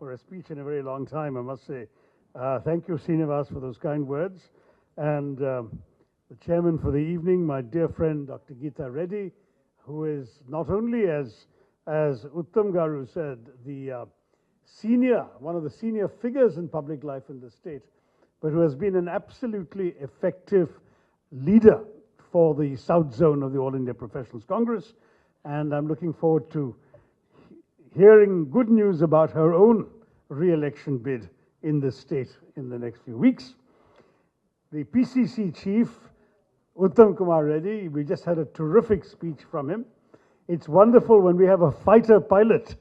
for a speech in a very long time, I must say. Thank you, Srinivas, for those kind words. And the chairman for the evening, my dear friend, Dr. Geeta Reddy, who is not only, as Uttam Garu said, one of the senior figures in public life in the state, but who has been an absolutely effective leader for the South Zone of the All India Professionals Congress. And I'm looking forward to hearing good news about her own re-election bid in the state in the next few weeks. The PCC chief, Uttam Kumar Reddy, we just had a terrific speech from him. It's wonderful when we have a fighter pilot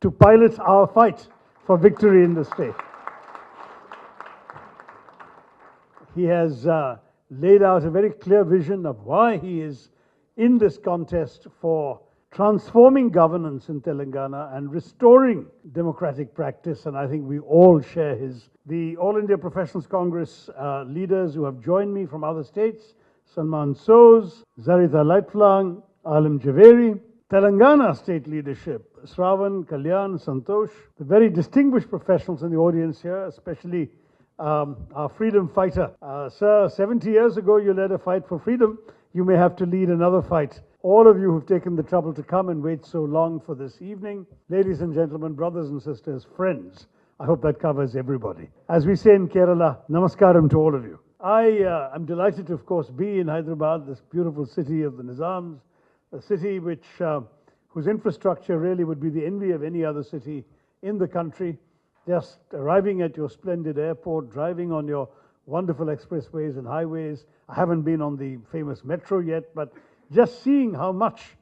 to pilot our fight for victory in the state. He has laid out a very clear vision of why he is in this contest for transforming governance in Telangana and restoring democratic practice, and I think we all share his. The All India Professionals Congress leaders who have joined me from other states, Salman Soz, Zarita Lightflang, Alam Javeri, Telangana state leadership, Sravan, Kalyan, Santosh, the very distinguished professionals in the audience here, especially our freedom fighter. Sir, 70 years ago you led a fight for freedom. You may have to lead another fight. All of you who've taken the trouble to come and wait so long for this evening, ladies and gentlemen, brothers and sisters, friends, I hope that covers everybody. As we say in Kerala, namaskaram to all of you. I am delighted to, of course, be in Hyderabad, this beautiful city of the Nizams, a city whose infrastructure really would be the envy of any other city in the country. Just arriving at your splendid airport, driving on your wonderful expressways and highways. I haven't been on the famous metro yet, but just seeing how much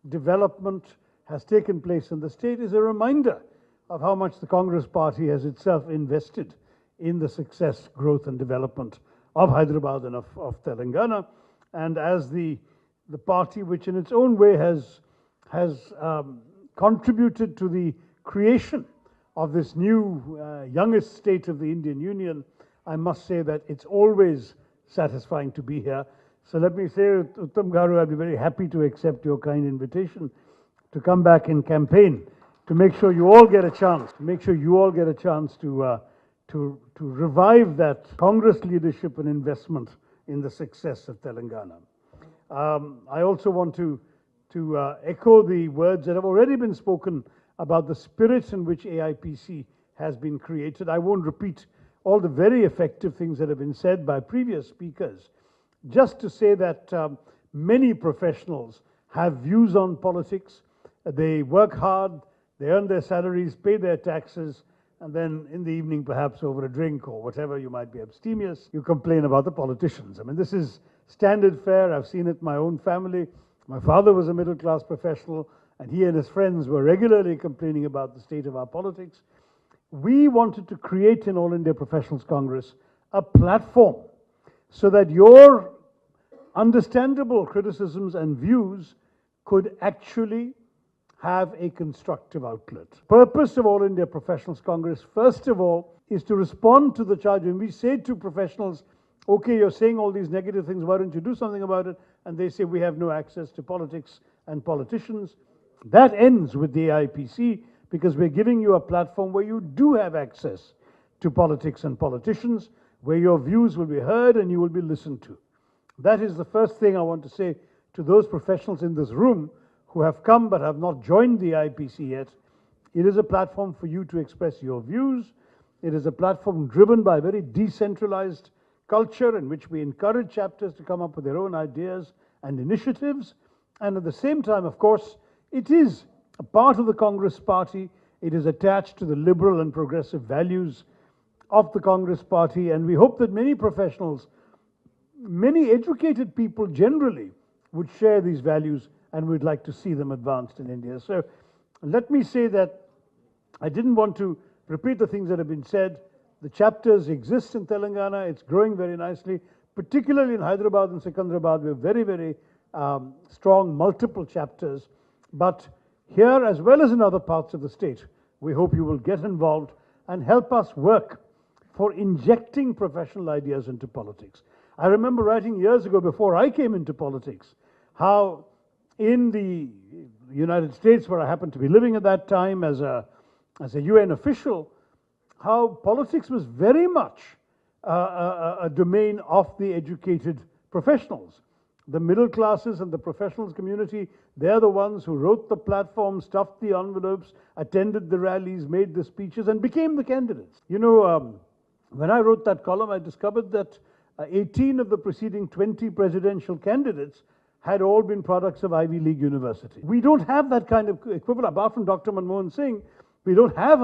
development has taken place in the state is a reminder of how much the Congress party has itself invested in the success, growth and development of Hyderabad and of Telangana. And as the party which in its own way has contributed to the creation of this new youngest state of the Indian Union, I must say that it's always satisfying to be here. So let me say, Uttam Garu, I'd be very happy to accept your kind invitation to come back and campaign, to make sure you all get a chance, to revive that Congress leadership and investment in the success of Telangana. I also want to echo the words that have already been spoken about the spirit in which AIPC has been created. I won't repeat all the very effective things that have been said by previous speakers. Just to say that many professionals have views on politics. They work hard, they earn their salaries, pay their taxes, and then in the evening, perhaps over a drink or whatever, you might be abstemious, you complain about the politicians. I mean, this is standard fare. I've seen it in my own family. My father was a middle-class professional, and he and his friends were regularly complaining about the state of our politics. We wanted to create in All India Professionals Congress a platform so that your understandable criticisms and views could actually have a constructive outlet. Purpose of All India Professionals Congress, first of all, is to respond to the charge. When we say to professionals, okay, you're saying all these negative things, why don't you do something about it? And they say we have no access to politics and politicians. That ends with the AIPC, because we're giving you a platform where you do have access to politics and politicians, where your views will be heard and you will be listened to. That is the first thing I want to say to those professionals in this room who have come but have not joined the AIPC yet. It is a platform for you to express your views. It is a platform driven by a very decentralized culture in which we encourage chapters to come up with their own ideas and initiatives. And at the same time, of course, it is a part of the Congress party. It is attached to the liberal and progressive values of the Congress party, and we hope that many professionals, many educated people generally, would share these values, and we'd like to see them advanced in India. So let me say that I didn't want to repeat the things that have been said. The chapters exist in Telangana. It's growing very nicely, particularly in Hyderabad and Secunderabad. We have very, very strong multiple chapters. But here, as well as in other parts of the state, we hope you will get involved and help us work for injecting professional ideas into politics. I remember writing years ago, before I came into politics, how in the United States, where I happened to be living at that time as a UN official, how politics was very much a domain of the educated professionals. The middle classes and the professionals community, they're the ones who wrote the platforms, stuffed the envelopes, attended the rallies, made the speeches, and became the candidates. You know, when I wrote that column, I discovered that 18 of the preceding 20 presidential candidates had all been products of Ivy League university. We don't have that kind of equivalent, apart from Dr. Manmohan Singh, we don't have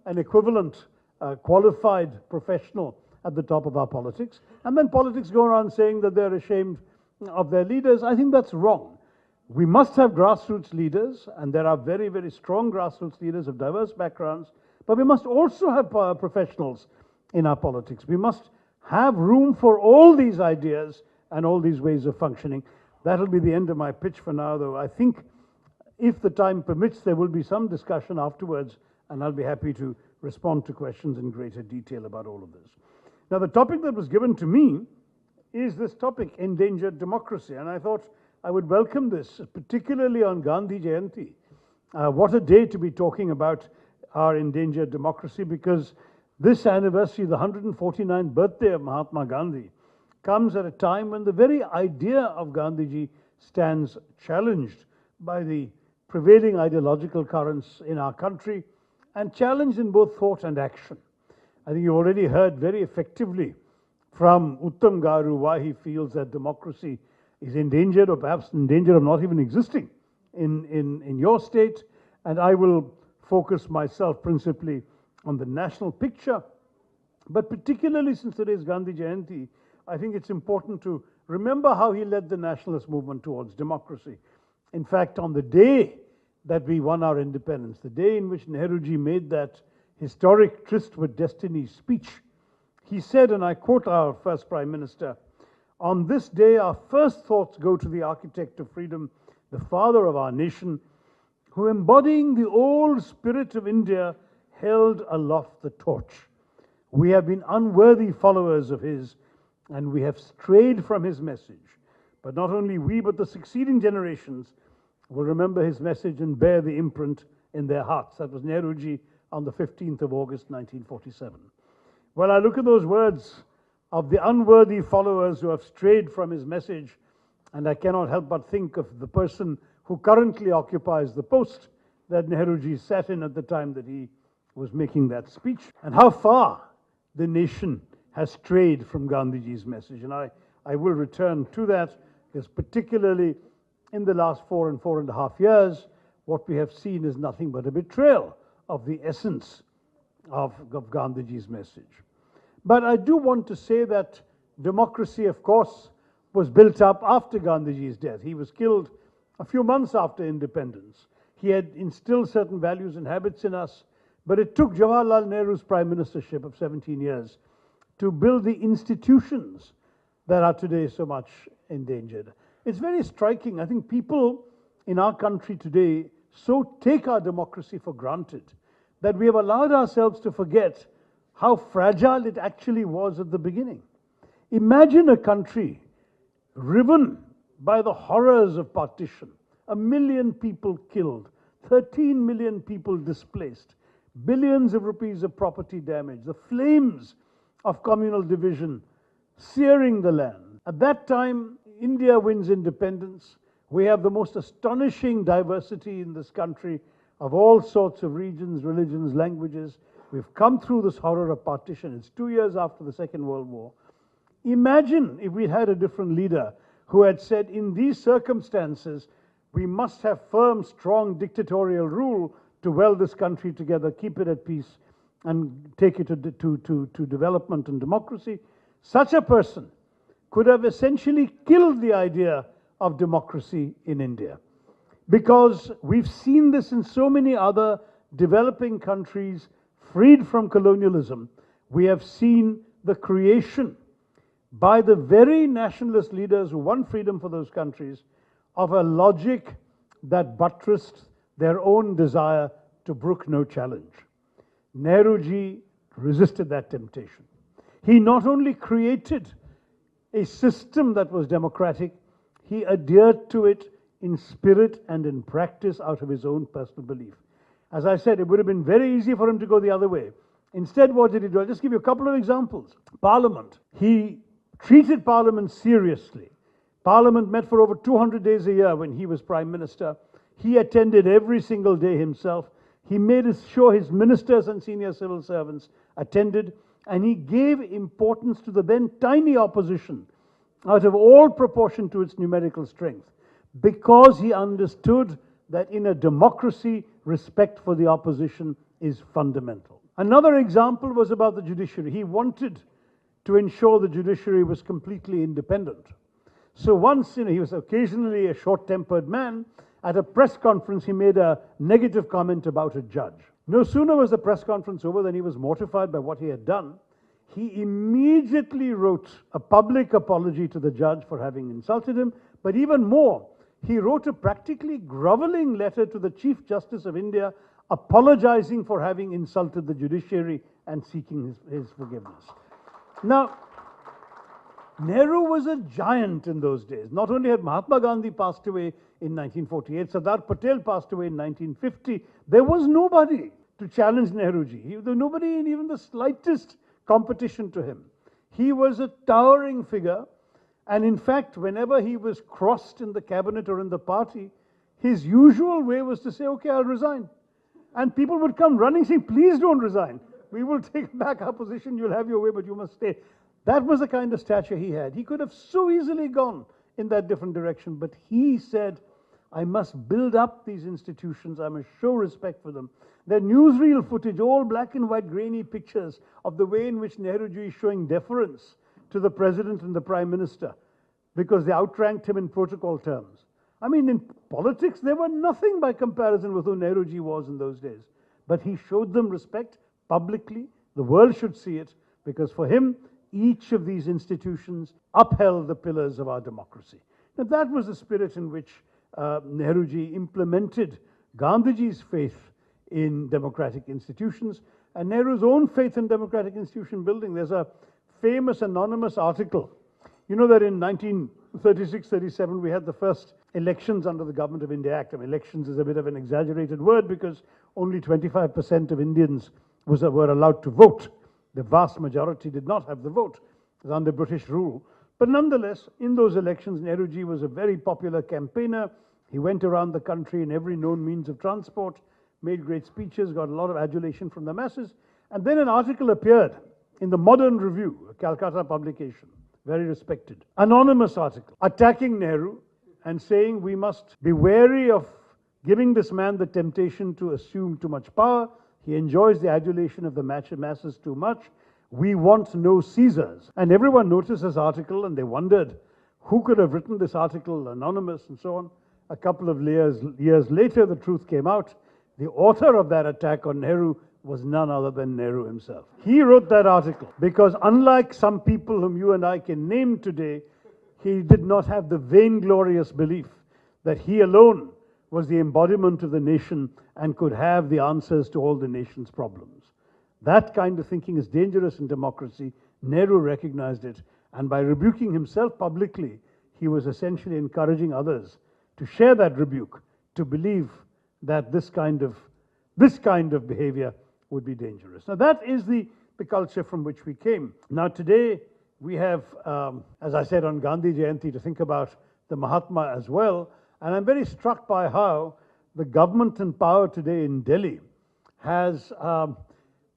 an equivalent qualified professional at the top of our politics. And then politics go around saying that they're ashamed of their leaders. I think that's wrong. We must have grassroots leaders, and there are very, very strong grassroots leaders of diverse backgrounds, but we must also have professionals in our politics. We must have room for all these ideas and all these ways of functioning. That'll be the end of my pitch for now, though. I think if the time permits, there will be some discussion afterwards, and I'll be happy to respond to questions in greater detail about all of this. Now, the topic that was given to me is this topic, endangered democracy. And I thought I would welcome this, particularly on Gandhi Jayanti. What a day to be talking about our endangered democracy, because this anniversary, the 149th birthday of Mahatma Gandhi, comes at a time when the very idea of Gandhiji stands challenged by the prevailing ideological currents in our country and challenged in both thought and action. I think you already heard very effectively from Uttam Garu why he feels that democracy is endangered, or perhaps in danger of not even existing in your state. And I will focus myself principally on the national picture. But particularly since today is Gandhi Jayanti, I think it's important to remember how he led the nationalist movement towards democracy. In fact, on the day that we won our independence, the day in which Nehruji made that historic tryst with destiny speech, he said, and I quote our first Prime Minister, "On this day, our first thoughts go to the architect of freedom, the father of our nation, who, embodying the old spirit of India, held aloft the torch. We have been unworthy followers of his, and we have strayed from his message. But not only we, but the succeeding generations will remember his message and bear the imprint in their hearts." That was Nehruji on the 15th of August, 1947. Well, I look at those words of the unworthy followers who have strayed from his message, and I cannot help but think of the person who currently occupies the post that Nehruji sat in at the time that he was making that speech, and how far the nation has strayed from Gandhiji's message. And I will return to that, because particularly in the last 4.5 years, what we have seen is nothing but a betrayal of the essence of Gandhiji's message. But I do want to say that democracy, of course, was built up after Gandhiji's death. He was killed a few months after independence. He had instilled certain values and habits in us, but it took Jawaharlal Nehru's prime ministership of 17 years to build the institutions that are today so much endangered. It's very striking. I think people in our country today so take our democracy for granted that we have allowed ourselves to forget how fragile it actually was at the beginning. Imagine a country riven by the horrors of partition, 1 million people killed, 13 million people displaced, billions of rupees of property damage, the flames of communal division searing the land. At that time, India wins independence. We have the most astonishing diversity in this country of all sorts of regions, religions, languages. We've come through this horror of partition. It's 2 years after the Second World War. Imagine if we had a different leader who had said, in these circumstances, we must have firm, strong dictatorial rule to weld this country together, keep it at peace, and take it to development and democracy. Such a person could have essentially killed the idea of democracy in India. Because we've seen this in so many other developing countries freed from colonialism. We have seen the creation by the very nationalist leaders who won freedom for those countries of a logic that buttressed their own desire to brook no challenge. Nehruji resisted that temptation. He not only created a system that was democratic, he adhered to it in spirit and in practice out of his own personal belief. As I said, it would have been very easy for him to go the other way Instead, what did he do? I'll just give you a couple of examples. Parliament. He treated Parliament seriously. Parliament met for over 200 days a year when he was Prime Minister. He attended every single day himself. He made sure his ministers and senior civil servants attended, and he gave importance to the then tiny opposition out of all proportion to its numerical strength, because he understood that in a democracy, respect for the opposition is fundamental. Another example was about the judiciary. He wanted to ensure the judiciary was completely independent. So once, he was occasionally a short-tempered man. At a press conference, he made a negative comment about a judge. No sooner was the press conference over than he was mortified by what he had done. He immediately wrote a public apology to the judge for having insulted him, but even more, he wrote a practically groveling letter to the Chief Justice of India, apologizing for having insulted the judiciary and seeking his forgiveness. Now, Nehru was a giant in those days. Not only had Mahatma Gandhi passed away in 1948, Sardar Patel passed away in 1950, there was nobody to challenge Nehruji. There was nobody in even the slightest competition to him. He was a towering figure, and in fact, whenever he was crossed in the cabinet or in the party, his usual way was to say, okay, I'll resign. And people would come running saying, please don't resign. We will take back our position, you'll have your way, but you must stay. That was the kind of stature he had. He could have so easily gone in that different direction, but he said, I must build up these institutions, I must show respect for them. The newsreel footage, all black and white grainy pictures of the way in which Nehruji is showing deference to the president and the prime minister because they outranked him in protocol terms. I mean, in politics, they were nothing by comparison with who Nehruji was in those days. But he showed them respect publicly. The world should see it, because for him, each of these institutions upheld the pillars of our democracy. Now, that was the spirit in which Nehruji implemented Gandhiji's faith in democratic institutions and Nehru's own faith in democratic institution building. There's a famous anonymous article. You know that in 1936-37 we had the first elections under the Government of India Act. I mean, elections is a bit of an exaggerated word because only 25% of Indians were allowed to vote. The vast majority did not have the vote. It was under British rule. But nonetheless, in those elections, Nehruji was a very popular campaigner. He went around the country in every known means of transport, made great speeches, got a lot of adulation from the masses. And then an article appeared in the Modern Review, a Calcutta publication, very respected. Anonymous article, attacking Nehru and saying we must be wary of giving this man the temptation to assume too much power. He enjoys the adulation of the masses too much. We want no Caesars. And everyone noticed this article and they wondered who could have written this article, anonymous and so on. A couple of years later, the truth came out. The author of that attack on Nehru was none other than Nehru himself. He wrote that article because unlike some people whom you and I can name today, he did not have the vainglorious belief that he alone was the embodiment of the nation and could have the answers to all the nation's problems. That kind of thinking is dangerous in democracy. Nehru recognized it, and by rebuking himself publicly, he was essentially encouraging others to share that rebuke, to believe that this kind of behavior would be dangerous. Now that is the culture from which we came. Now today we have, as I said on Gandhi Jayanti, to think about the Mahatma as well. And I'm very struck by how the government in power today in Delhi has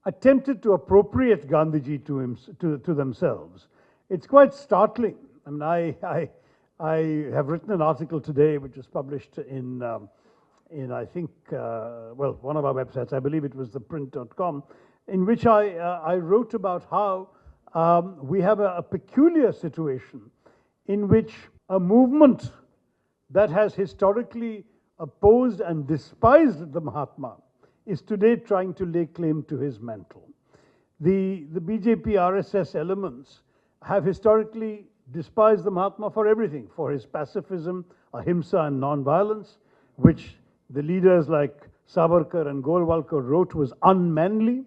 attempted to appropriate Gandhiji to themselves. It's quite startling. I mean, I have written an article today which was published in I think, one of our websites, I believe it was theprint.com, in which I wrote about how we have a peculiar situation in which a movement that has historically opposed and despised the Mahatma is today trying to lay claim to his mantle. The BJP RSS elements have historically despised the Mahatma for everything, for his pacifism, ahimsa and non-violence, which the leaders like Savarkar and Golwalkar wrote was unmanly.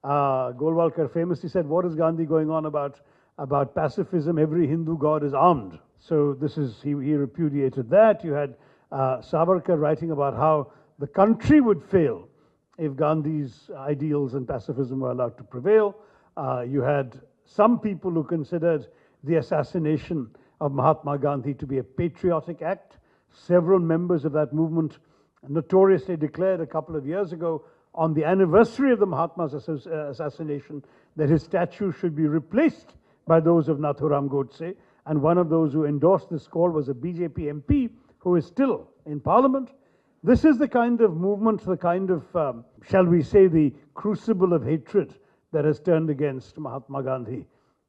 Golwalkar famously said, what is Gandhi going on about pacifism? Every Hindu god is armed. So he repudiated that. You had Savarkar writing about how the country would fail if Gandhi's ideals and pacifism were allowed to prevail. You had some people who considered the assassination of Mahatma Gandhi to be a patriotic act. Several members of that movement notoriously declared a couple of years ago, on the anniversary of the Mahatma's assassination, that his statue should be replaced by those of Nathuram Godse. And one of those who endorsed this call was a BJP MP who is still in Parliament. This is the kind of movement, the kind of, shall we say, the crucible of hatred that has turned against Mahatma Gandhi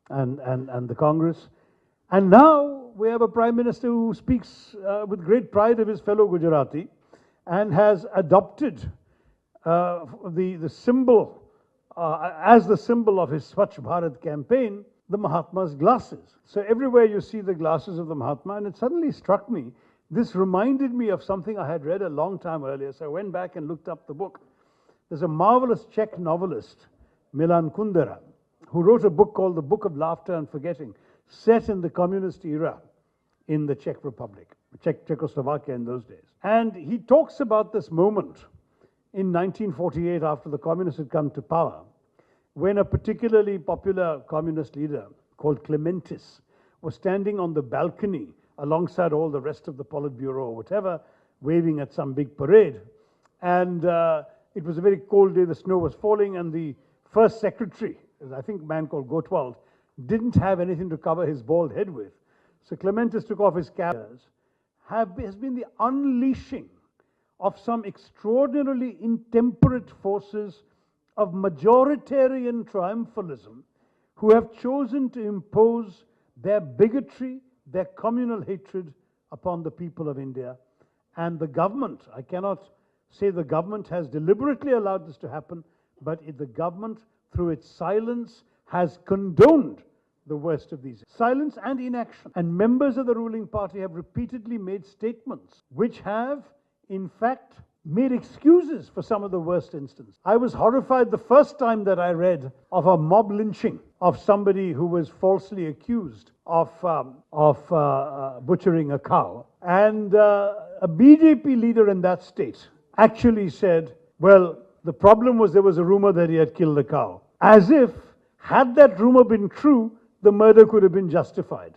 and the Congress. And now we have a Prime Minister who speaks with great pride of his fellow Gujarati and has adopted the symbol, as the symbol of his Swachh Bharat campaign, the Mahatma's glasses. So everywhere you see the glasses of the Mahatma, and it suddenly struck me, this reminded me of something I had read a long time earlier. So I went back and looked up the book. There's a marvelous Czech novelist, Milan Kundera, who wrote a book called The Book of Laughter and Forgetting, set in the communist era in the Czech Republic, Czechoslovakia in those days. And he talks about this moment in 1948, after the communists had come to power, when a particularly popular communist leader called Clementis was standing on the balcony alongside all the rest of the Politburo or whatever, waving at some big parade. And it was a very cold day, the snow was falling, and the first secretary, I think a man called Gottwald, didn't have anything to cover his bald head with. So Clementis took off his cap. Has been the unleashing of some extraordinarily intemperate forces of majoritarian triumphalism who have chosen to impose their bigotry, their communal hatred upon the people of India. And the government, I cannot say the government has deliberately allowed this to happen, but the government, through its silence, has condoned the worst of these. Silence and inaction. And members of the ruling party have repeatedly made statements which have, in fact, made excuses for some of the worst instances. I was horrified the first time that I read of a mob lynching of somebody who was falsely accused of butchering a cow. And a BJP leader in that state actually said, well, the problem was there was a rumor that he had killed a cow. As if, had that rumor been true, the murder could have been justified.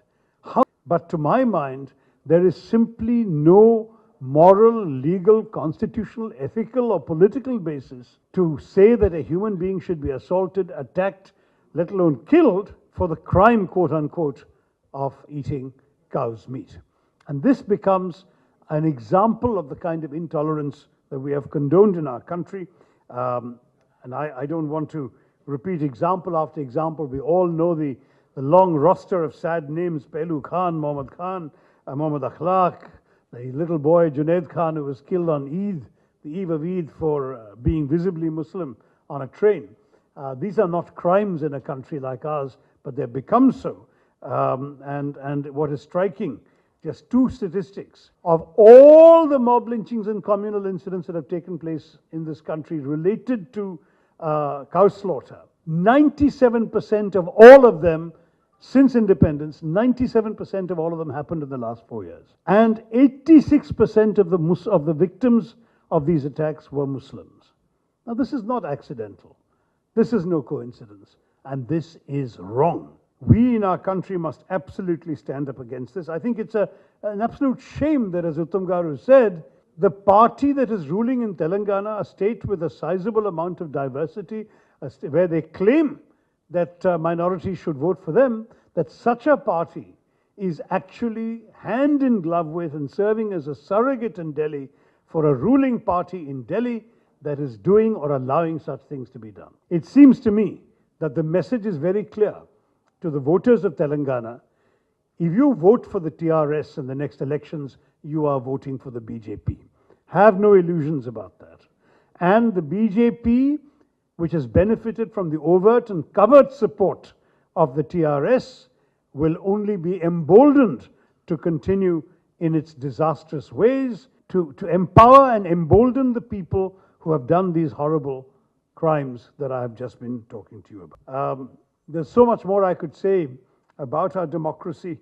But to my mind, there is simply no moral, legal, constitutional, ethical, or political basis to say that a human being should be assaulted, attacked, let alone killed for the crime, quote unquote, of eating cow's meat. And this becomes an example of the kind of intolerance that we have condoned in our country. And I don't want to repeat example after example. We all know the long roster of sad names: Pehlu Khan, Mohammad Akhlaq, the little boy Junaid Khan, who was killed on Eid, the eve of Eid, for being visibly Muslim on a train. These are not crimes in a country like ours, but they've become so. And what is striking, just two statistics, of all the mob lynchings and communal incidents that have taken place in this country related to cow slaughter, 97% of all of them, since independence, 97% of all of them happened in the last 4 years. And 86% of the victims of these attacks were Muslims. Now, this is not accidental. This is no coincidence. And this is wrong. We in our country must absolutely stand up against this. I think it's an absolute shame that, as Uttam Garu said, the party that is ruling in Telangana, a state with a sizable amount of diversity, where they claim that minorities should vote for them, that such a party is actually hand in glove with and serving as a surrogate in Delhi for a ruling party in Delhi that is doing or allowing such things to be done. It seems to me that the message is very clear to the voters of Telangana. If you vote for the TRS in the next elections, you are voting for the BJP. Have no illusions about that. And the BJP, which has benefited from the overt and covert support of the TRS, will only be emboldened to continue in its disastrous ways, to empower and embolden the people who have done these horrible crimes that I have just been talking to you about. There's so much more I could say about our democracy.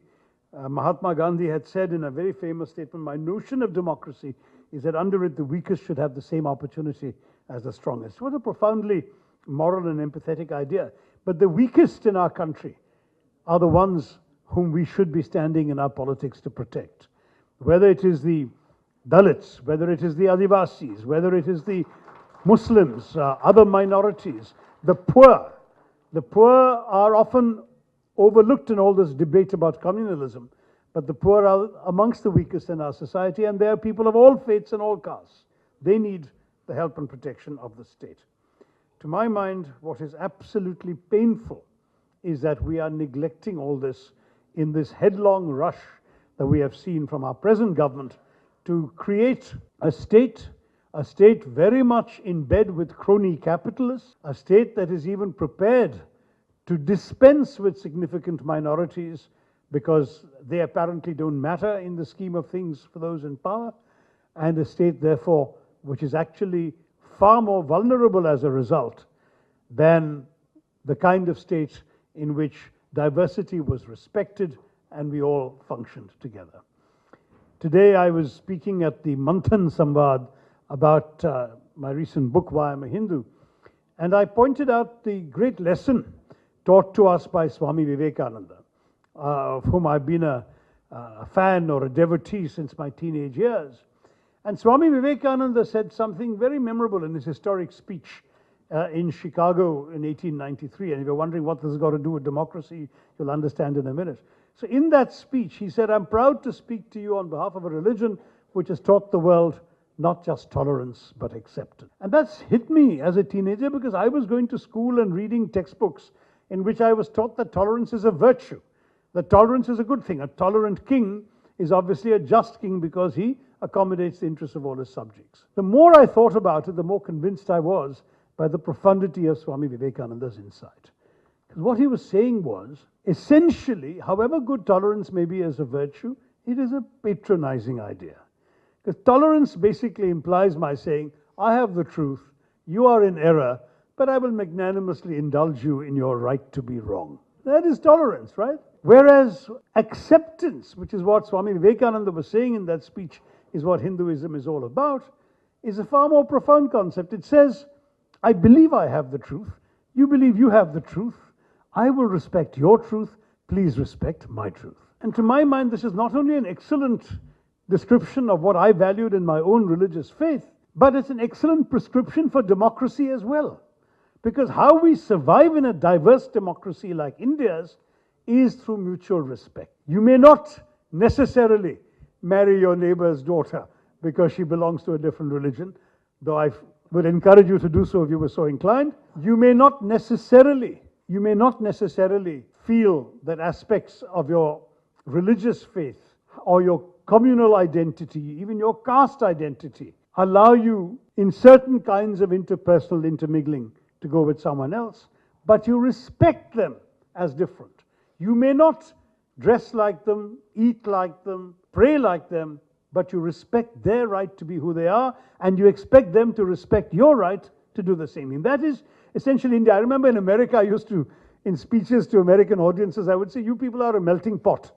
Mahatma Gandhi had said in a very famous statement, my notion of democracy is that under it, the weakest should have the same opportunity as the strongest. What a profoundly moral and empathetic idea. But the weakest in our country are the ones whom we should be standing in our politics to protect. Whether it is the Dalits, whether it is the Adivasis, whether it is the Muslims, other minorities, the poor. The poor are often overlooked in all this debate about communalism, but the poor are amongst the weakest in our society, and they are people of all faiths and all castes. They need the help and protection of the state. To my mind, what is absolutely painful is that we are neglecting all this in this headlong rush that we have seen from our present government to create a state very much in bed with crony capitalists, a state that is even prepared to dispense with significant minorities because they apparently don't matter in the scheme of things for those in power, and a state, therefore, which is actually far more vulnerable as a result than the kind of state in which diversity was respected and we all functioned together. Today I was speaking at the Manthan Samvad about my recent book, Why I'm a Hindu, and I pointed out the great lesson taught to us by Swami Vivekananda, of whom I've been a fan or a devotee since my teenage years. And Swami Vivekananda said something very memorable in his historic speech in Chicago in 1893. And if you're wondering what this has got to do with democracy, you'll understand in a minute. So in that speech, he said, "I'm proud to speak to you on behalf of a religion which has taught the world not just tolerance, but acceptance." And that's hit me as a teenager because I was going to school and reading textbooks in which I was taught that tolerance is a virtue, that tolerance is a good thing. A tolerant king is obviously a just king because he accommodates the interests of all his subjects. The more I thought about it, the more convinced I was by the profundity of Swami Vivekananda's insight. Because what he was saying was, essentially, however good tolerance may be as a virtue, it is a patronizing idea. Because tolerance basically implies my saying, I have the truth, you are in error, but I will magnanimously indulge you in your right to be wrong. That is tolerance, right? Whereas acceptance, which is what Swami Vivekananda was saying in that speech, is what Hinduism is all about, is a far more profound concept. It says, I believe I have the truth, you believe you have the truth, I will respect your truth, please respect my truth. And to my mind, this is not only an excellent description of what I valued in my own religious faith, but it's an excellent prescription for democracy as well. Because how we survive in a diverse democracy like India's is through mutual respect. You may not necessarily marry your neighbor's daughter because she belongs to a different religion, though I would encourage you to do so if you were so inclined. You may not necessarily feel that aspects of your religious faith or your communal identity, even your caste identity, allow you in certain kinds of interpersonal intermingling to go with someone else, but you respect them as different. You may not dress like them, eat like them, pray like them, but you respect their right to be who they are, and you expect them to respect your right to do the same. And that is essentially India. I remember in America, I used to, in speeches to American audiences, I would say, you people are a melting pot,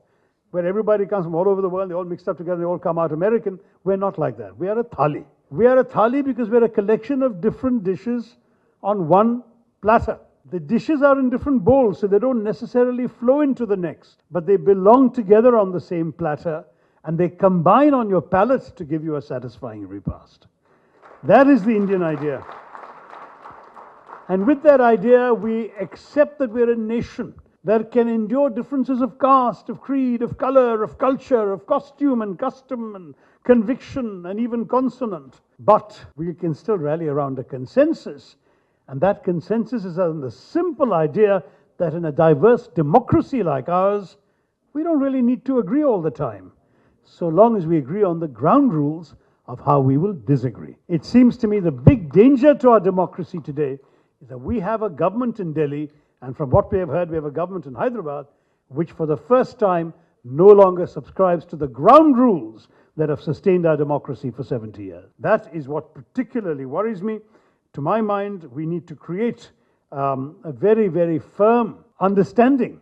where everybody comes from all over the world, they all mixed up together, they all come out American. We're not like that. We are a thali. We are a thali because we're a collection of different dishes on one platter. The dishes are in different bowls, so they don't necessarily flow into the next, but they belong together on the same platter, and they combine on your palate to give you a satisfying repast. That is the Indian idea. And with that idea, we accept that we're a nation that can endure differences of caste, of creed, of color, of culture, of costume and custom and conviction and even consonant. But we can still rally around a consensus. And that consensus is on the simple idea that in a diverse democracy like ours, we don't really need to agree all the time, so long as we agree on the ground rules of how we will disagree. It seems to me the big danger to our democracy today is that we have a government in Delhi, and from what we have heard, we have a government in Hyderabad, which for the first time no longer subscribes to the ground rules that have sustained our democracy for 70 years. That is what particularly worries me. To my mind, we need to create a very, very firm understanding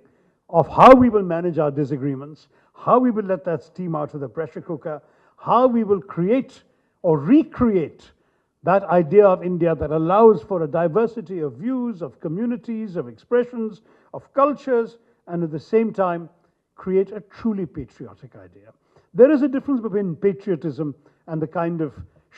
of how we will manage our disagreements, how we will let that steam out of the pressure cooker, how we will create or recreate that idea of India that allows for a diversity of views, of communities, of expressions, of cultures, and at the same time create a truly patriotic idea. There is a difference between patriotism and the kind of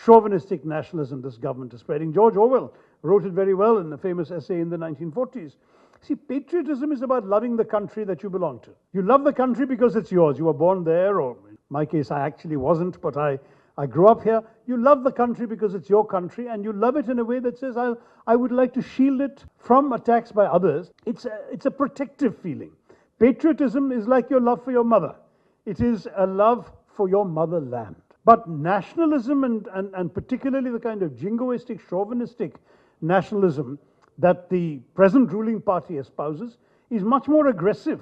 chauvinistic nationalism this government is spreading. George Orwell wrote it very well in a famous essay in the 1940s. See, patriotism is about loving the country that you belong to. You love the country because it's yours. You were born there, or in my case, I actually wasn't, but I grew up here. You love the country because it's your country, and you love it in a way that says, I would like to shield it from attacks by others. It's a protective feeling. Patriotism is like your love for your mother. It is a love for your motherland. But nationalism, and particularly the kind of jingoistic, chauvinistic nationalism that the present ruling party espouses, is much more aggressive.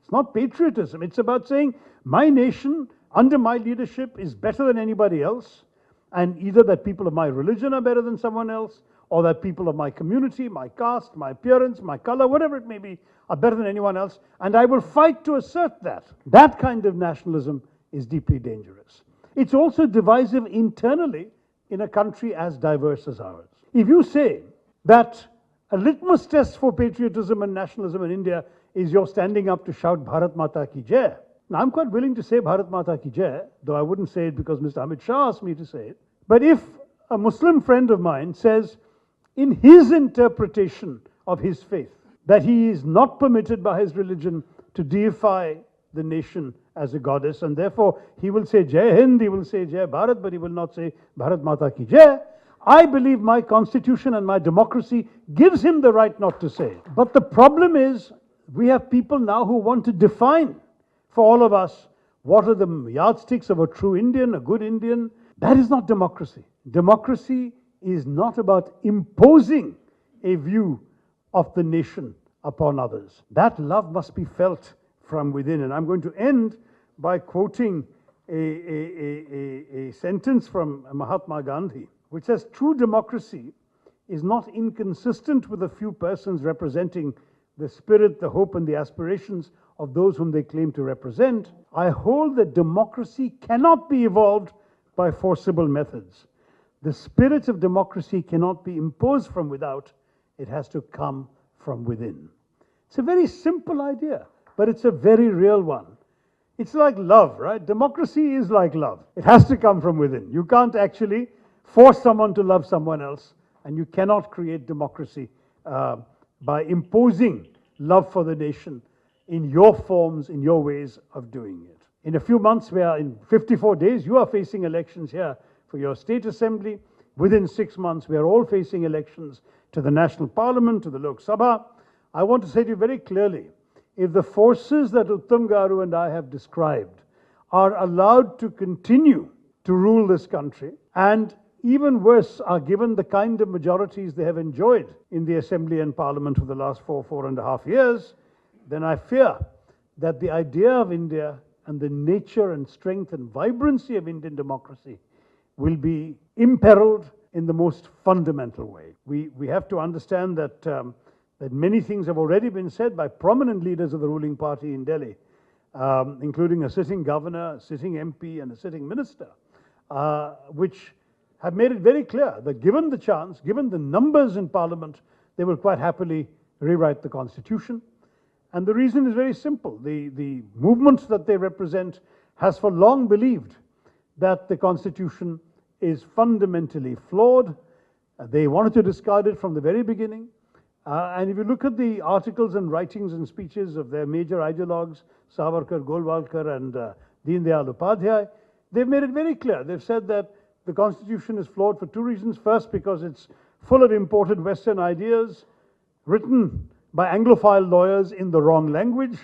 It's not patriotism. It's about saying, my nation under my leadership is better than anybody else, and either that people of my religion are better than someone else, or that people of my community, my caste, my appearance, my color, whatever it may be, are better than anyone else, and I will fight to assert that. That kind of nationalism is deeply dangerous. It's also divisive internally in a country as diverse as ours. If you say that a litmus test for patriotism and nationalism in India is you're standing up to shout Bharat Mata Ki Jai. Now, I'm quite willing to say Bharat Mata Ki Jai, though I wouldn't say it because Mr. Amit Shah asked me to say it. But if a Muslim friend of mine says, in his interpretation of his faith, that he is not permitted by his religion to deify the nation as a goddess, and therefore he will say Jai Hind, he will say Jai Bharat, but he will not say Bharat Mata Ki Jai, I believe my constitution and my democracy gives him the right not to say it. But the problem is, we have people now who want to define for all of us what are the yardsticks of a true Indian, a good Indian. That is not democracy. Democracy is not about imposing a view of the nation upon others. That love must be felt from within. And I'm going to end by quoting a sentence from Mahatma Gandhi, which says, true democracy is not inconsistent with a few persons representing the spirit, the hope, and the aspirations of those whom they claim to represent. I hold that democracy cannot be evolved by forcible methods. The spirit of democracy cannot be imposed from without. It has to come from within. It's a very simple idea, but it's a very real one. It's like love, right? Democracy is like love. It has to come from within. You can't actually force someone to love someone else, and you cannot create democracy by imposing love for the nation in your forms, in your ways of doing it. In a few months, we are in 54 days, you are facing elections here for your state assembly. Within 6 months, we are all facing elections to the National Parliament, to the Lok Sabha. I want to say to you very clearly, if the forces that Uttam Garu and I have described are allowed to continue to rule this country, and even worse, are given the kind of majorities they have enjoyed in the Assembly and Parliament for the last 4.5 years, then I fear that the idea of India and the nature and strength and vibrancy of Indian democracy will be imperiled in the most fundamental way. We have to understand that, that many things have already been said by prominent leaders of the ruling party in Delhi, including a sitting governor, a sitting MP, and a sitting minister, which have made it very clear that given the chance, given the numbers in Parliament, they will quite happily rewrite the Constitution. And the reason is very simple. The movement that they represent has for long believed that the Constitution is fundamentally flawed. They wanted to discard it from the very beginning. And if you look at the articles and writings and speeches of their major ideologues, Savarkar, Golwalkar, and Deen Dayal Upadhyay, they've made it very clear. They've said that the Constitution is flawed for two reasons. First, because it's full of imported Western ideas written by Anglophile lawyers in the wrong language.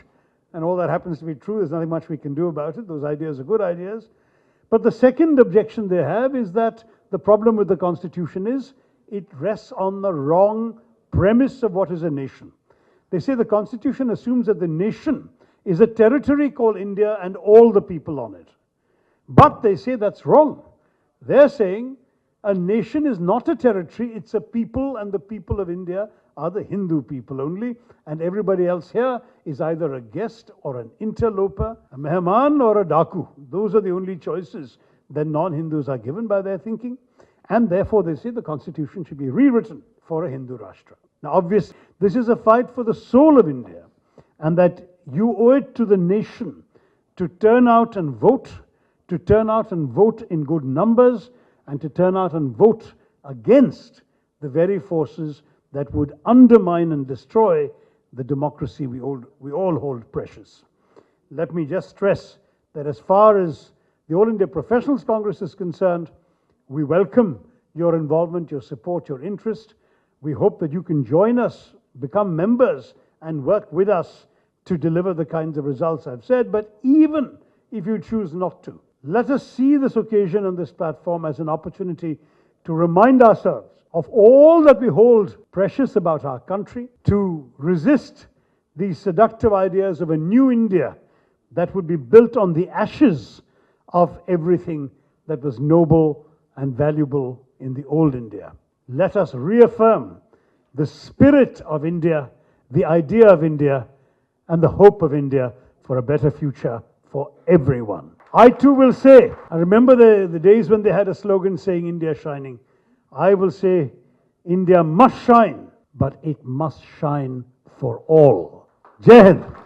And all that happens to be true. There's nothing much we can do about it. Those ideas are good ideas. But the second objection they have is that the problem with the Constitution is it rests on the wrong premise of what is a nation. They say the Constitution assumes that the nation is a territory called India and all the people on it. But they say that's wrong. They're saying a nation is not a territory, it's a people, and the people of India are the Hindu people only, and everybody else here is either a guest or an interloper, a mehman or a daku. Those are the only choices than non-Hindus are given by their thinking, and therefore they say the constitution should be rewritten for a Hindu Rashtra. Now, obviously, this is a fight for the soul of India, and that you owe it to the nation to turn out and vote, to turn out and vote in good numbers, and to turn out and vote against the very forces that would undermine and destroy the democracy we all hold precious. Let me just stress that as far as the All India Professionals Congress is concerned, we welcome your involvement, your support, your interest. We hope that you can join us, become members, and work with us to deliver the kinds of results I've said. But even if you choose not to, let us see this occasion and this platform as an opportunity to remind ourselves of all that we hold precious about our country, to resist these seductive ideas of a new India that would be built on the ashes of everything that was noble and valuable in the old India. Let us reaffirm the spirit of India, the idea of India, and the hope of India for a better future for everyone. I too will say, I remember the days when they had a slogan saying India shining. I will say India must shine, but it must shine for all. Jai Hind.